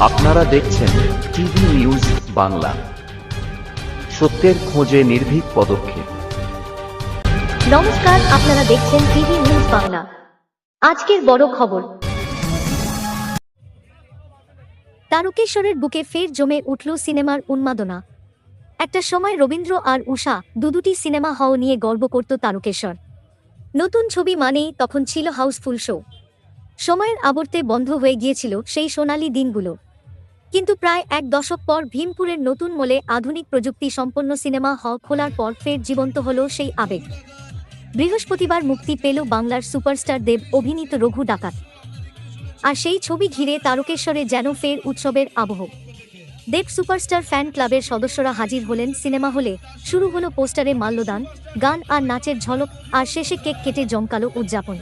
আপনারা দেখছেন TV news Bangla, সত্যের খোঁজে নির্ভীক পদক্ষেপ। নমস্কার, আপনারা দেখছেন টিভি নিউজ বাংলা। আজকের বড় খবর, তারকেশ্বরের বুকে ফের জমে উঠল সিনেমার উন্মাদনা। একটা সময় রবীন্দ্র আর উষা দুটি সিনেমা হল নিয়ে গর্ব করত তারকেশ্বর। নতুন ছবি মানেই তখন ছিল হাউসফুল শো। সময়ের আবর্তে বন্ধ হয়ে গিয়েছিল সেই সোনালী দিনগুলো। কিন্তু প্রায় এক দশক পর ভীমপুরের নতুন মলে আধুনিক প্রযুক্তি সম্পন্ন সিনেমা হল খোলার পর ফের জীবন্ত হল সেই আবেগ। বৃহস্পতিবার মুক্তি পেল বাংলার সুপারস্টার দেব অভিনীত রঘু ডাকাত। আর সেই ছবি ঘিরে তারকেশ্বরে যেন ফের উৎসবের আবহ। দেব সুপারস্টার ফ্যান ক্লাবের সদস্যরা হাজির হলেন সিনেমা হলে। শুরু হলো পোস্টারে মাল্যদান, গান আর নাচের ঝলক, আর শেষে কেক কেটে জমকালো উদযাপন।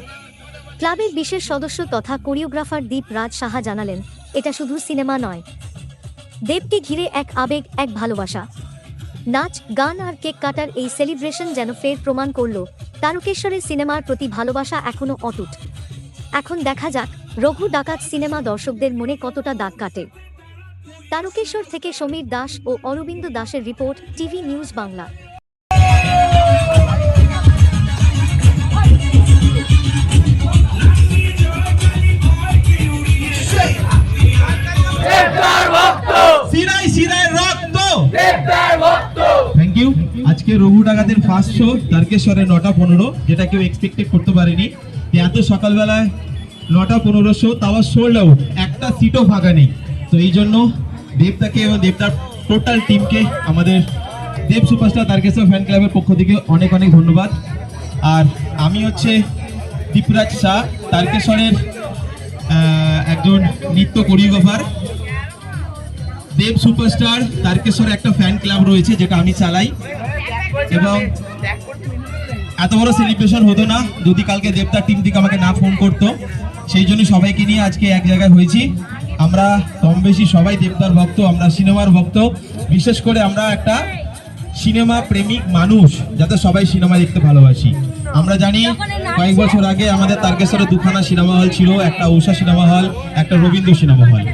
ক্লাবের বিশেষ সদস্য তথা কোরিওগ্রাফার দীপ রাজ সাহা জানালেন, এটা শুধু সিনেমা নয়, দেবকে ঘিরে এক আবেগ, এক ভালোবাসা। নাচ, গান আর কেক কাটার এই সেলিব্রেশন যেন ফের প্রমাণ করল তারকেশ্বরের সিনেমার প্রতি ভালোবাসা এখনো অটুট। এখন দেখা যাক রঘু ডাকাত সিনেমা দর্শকদের মনে কতটা দাগ কাটে। তারকেশ্বর থেকে সমীর দাস ও অরবিন্দ দাসের report, TV news Bangla. Thank you. আজকে রঘু ডাকাতের ফার্স্ট শো তারকেশ্বরে 9:15, যেটা কেউ এক্সপেক্টেড করতে পারেনি। এত সকালবেলায় 9:15 শো, তাও সোল্ড আউট, একটা সিটও ফাঁকা নেই। তো এই জন্য দেবদাকে এবং দেবদার টোটাল টিমকে আমাদের দেব সুপারস্টার তারকেশ্বর ফ্যান ক্লাবের পক্ষ থেকে অনেক অনেক ধন্যবাদ। আর আমি হচ্ছে দীপরাজ শাহ, তারকেশ্বরের একজন নৃত্য কোরিওগ্রাফার। দেব সুপারস্টার তারকেশ্বরে একটা ফ্যান ক্লাব রয়েছে, যেটা আমি চালাই, এবং এত বড় সেলিব্রেশন হতো না যদি কালকে দেবদার টিম থেকে আমাকে না ফোন করতো। সেই জন্য সবাইকে নিয়ে আজকে এক জায়গায় হয়েছি। আমরা কম বেশি সবাই দেবদার ভক্ত, আমরা সিনেমার ভক্ত। বিশেষ করে আমরা একটা সিনেমা প্রেমিক মানুষ, যাতে সবাই সিনেমা দেখতে ভালোবাসি। আমরা জানি কয়েক বছর আগে আমাদের তারকেশ্বরে দুখানা সিনেমা হল ছিল, একটা উষা সিনেমা হল, একটা রবীন্দ্র সিনেমা হল।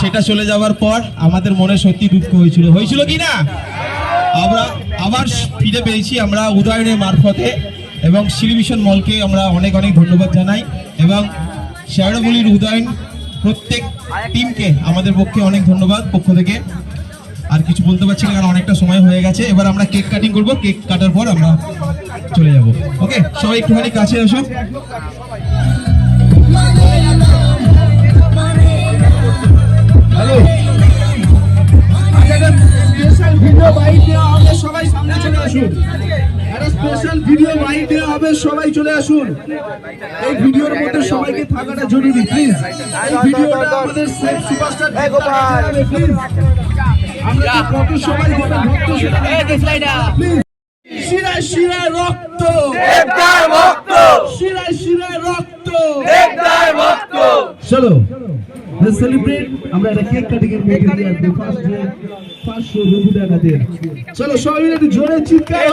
সেটা চলে যাওয়ার পর আমাদের মনে সত্যি দুঃখ হয়েছিল কি না? আমরা আবার ফিরে পেয়েছি আমরা উদয়নের মারফতে, এবং সিলিভিশন মলকে আমরা অনেক অনেক ধন্যবাদ জানাই, এবং শেয়ারবলির উদয়ন প্রত্যেক টিমকে আমাদের পক্ষে অনেক ধন্যবাদ পক্ষ থেকে। আর কিছু বলতে পারছি না, কারণ অনেকটা সময় হয়ে গেছে। এবার আমরা কেক কাটিং করব, কেক কাটার পর আমরা চলে যাব। ওকে, সবাই একটুখানি কাছে আসো। হ্যালো, স্পেশাল ভিডিও বাইট দেওয়া হবে, সবাই সামনে চলে আসুন। একটা স্পেশাল ভিডিও বাইট দেওয়া হবে, সবাই চলে আসুন। এই ভিডিওর মধ্যে সবাইকে থাকাটা জরুরি, প্লিজ। এই ভিডিওটা আমাদের সেফ সুপারস্টার প্লিজ। আমরা কত সবাই ভক্ত, প্লিজ। শিরায় শিরায় রক্ত, দেবদার ভক্ত, শিরায় শিরায় রক্ত, দেবদার ভক্ত। চলো let's celebrate. আমরা একটা কেক কাটিং এর মধ্যে দিয়ে আসবো ফার্স্ট শো রঘু ডাকাতের। চলো সবাই মিলে একটু জোরে চিৎকার।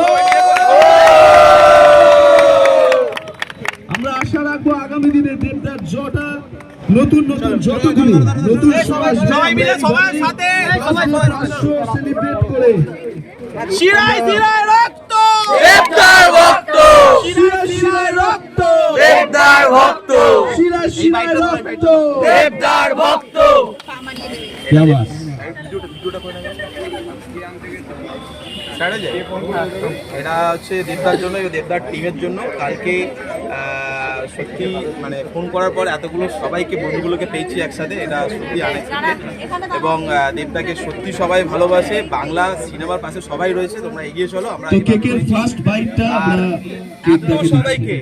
আমরা আশা রাখবো আগামী দিনে দেবদার জটা নতুন নতুন যতগুলি নতুন সবাই মিলে সবার সাথে সেলিব্রেট করে শিরায় শিরায় রক্ত, দেবদার ভক্ত, শিরায় শিরায় রক্ত, দেবদার ভক্ত, শিরায় শিরায় রক্ত, দেবদার ভক্ত। क्या बात। এটা হচ্ছে দেবদার জন্য, দেবদার টিমের জন্য। কালকে সত্যি মানে ফোন করার পর এতগুলো সবাইকে, বন্ধুগুলোকে পেয়েছি একসাথে, এটা সত্যি আনএক্সপেক্টেড। এবং দেবদাকে সত্যি সবাই ভালোবাসে, বাংলা সিনেমার পাশে সবাই রয়েছে। তোমরা এগিয়ে চলো। আমরা সবাইকে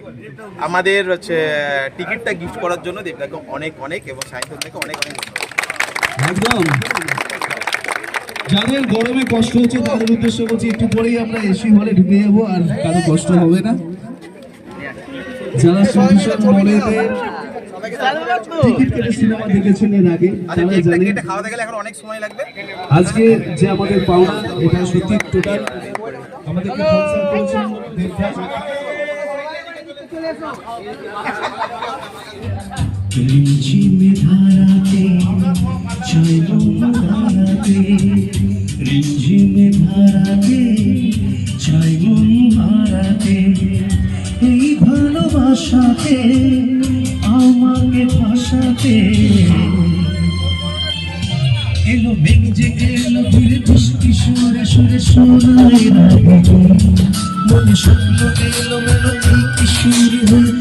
আমাদের হচ্ছে টিকিটটা গিফট করার জন্য দেবদাকে অনেক অনেক, এবং সাহিত্য থেকে অনেক অনেক একদম। যাদের গরমে কষ্ট হচ্ছে তাদের উদ্দেশ্য বলছি, একটু পরেই আমরা এসি হলে ঢুকে যাবো, আর কারো কষ্ট হবে না। যারা সুন্দর মলেদের টিকিট কেটে সিনেমা দেখেছেন এর আগে, তারা জানেন খাওয়া গেলে এখন অনেক সময় লাগবে। আজকে যে আমাদের পাওনা, এটা সত্যি টোটাল আমাদেরকে স্পন্সর করেছেন দেবদাস। में धाराते চাই মন হারাতে, রিমঝিমে ধারাতে, চাই মন হারাতে, এই ভালোবাসাতে আমাকে ফাঁসাতে। এলো মেঘ জেগে এলো ধীরে বৃষ্টি সুরে সুরে শোনায় রাগে, মনে স্বপ্ন এলো মেলো এই কিশোরী হয়ে